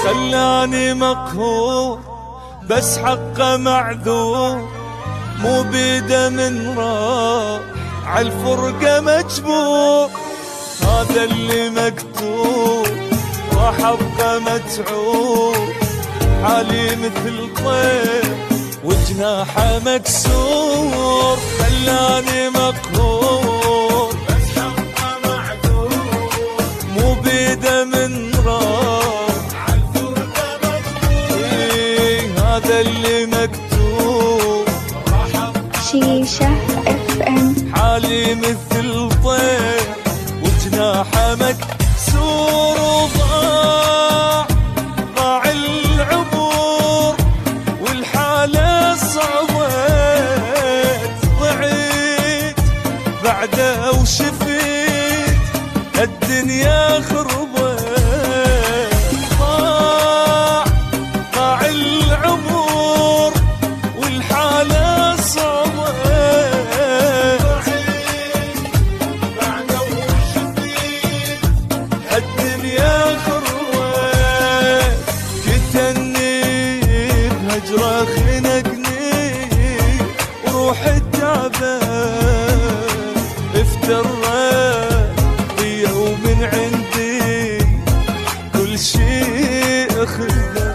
خلاني مقهور بس حقه معذور، مو بيده من راح عالفرقة مجبور. هذا اللي مكتوب راح ابقى متعوب، حالي مثل طير وجناحه مكسور. خلاني مقهور بس حقه معذور، مو بيده من راح عالفرقة مجبور. هذا اللي مكتوب شيشة FM. حالي مثل طير وجناحه مكسور، وضاع العبور والحالة صعبت. ضعيت بعده وشفيت الدنيا خربت. ضاع العمر والحالة صعبت. الدنيا خربت. كتني بهجرة خنقني وروحي تعبان. افترت بيا ومن عندي كل شيء اخذه.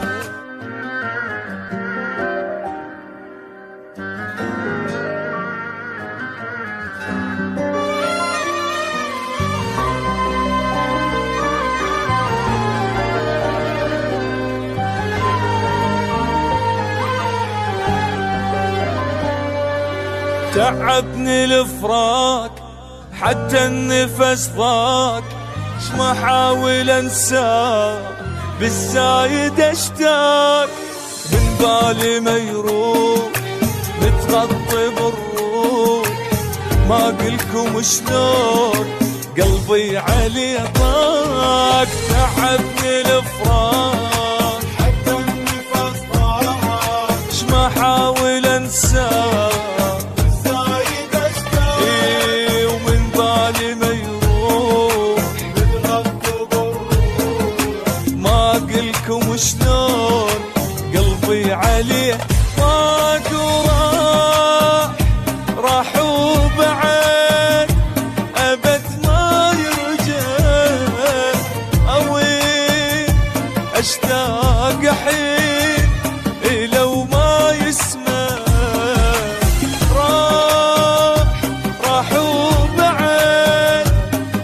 تعبني الفراق حتى النفس ضاق. شما حاول انساه بالزايد اشتاق. من بالي ما يروح متغطي بالروح. ما قلكم شلون قلبي عليه ضاق. تعبني الفراق حتى النفس ضاق. شما حاول انساه وشلون قلبي عليه ضاق. راح وبعد أبد ما يرجع. أوين أشتاق حين لو ما يسمع. راح وبعد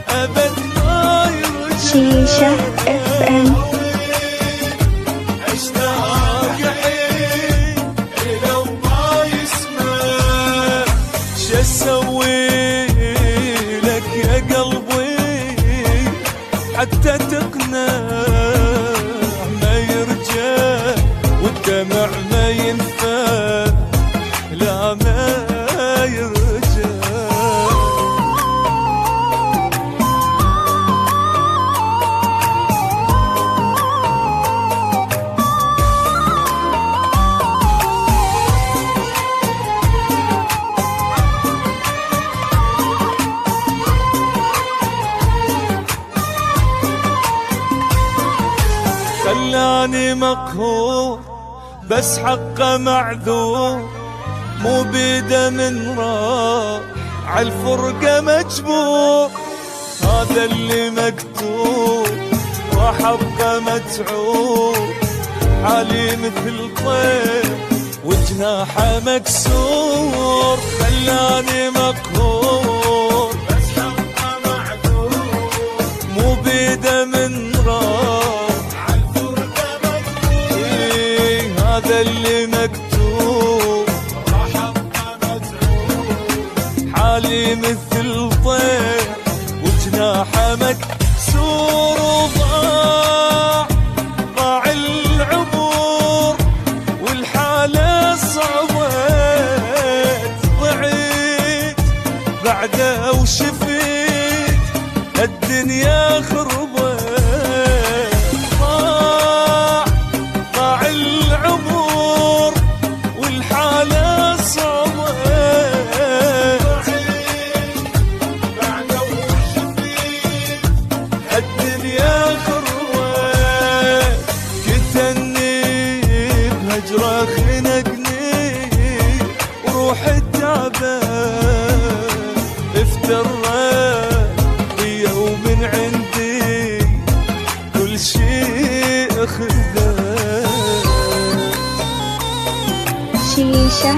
أبد ما يرجع. شيشة FM. اسوي لك يا قلبي حتى تقنع ما يرجع. والدمع ما ينفع لا ما يرجع. خلاني مقهور بس حقه معذور، مو بيده من راح عالفرقة مجبور. هذا اللي مكتوب راح ابقى متعوب، حالي مثل طير وجناحه مكسور. خلاني مقهور بس حقه معذور، مو بيده من راح هذا اللي مكتوب. راح ابقى متعوب، حالي مثل طير وجناحه مكسور. وضاع العبور والحالة صعبت. ضعيت بعده وشفيت الدنيا خربت. ضاع العمر والحالة صعبت. بعده وشفيت الدنيا خربت. هجره خنقني وروح التعبان افترت بيا ومن عندي كل شيء اخذت. شيشة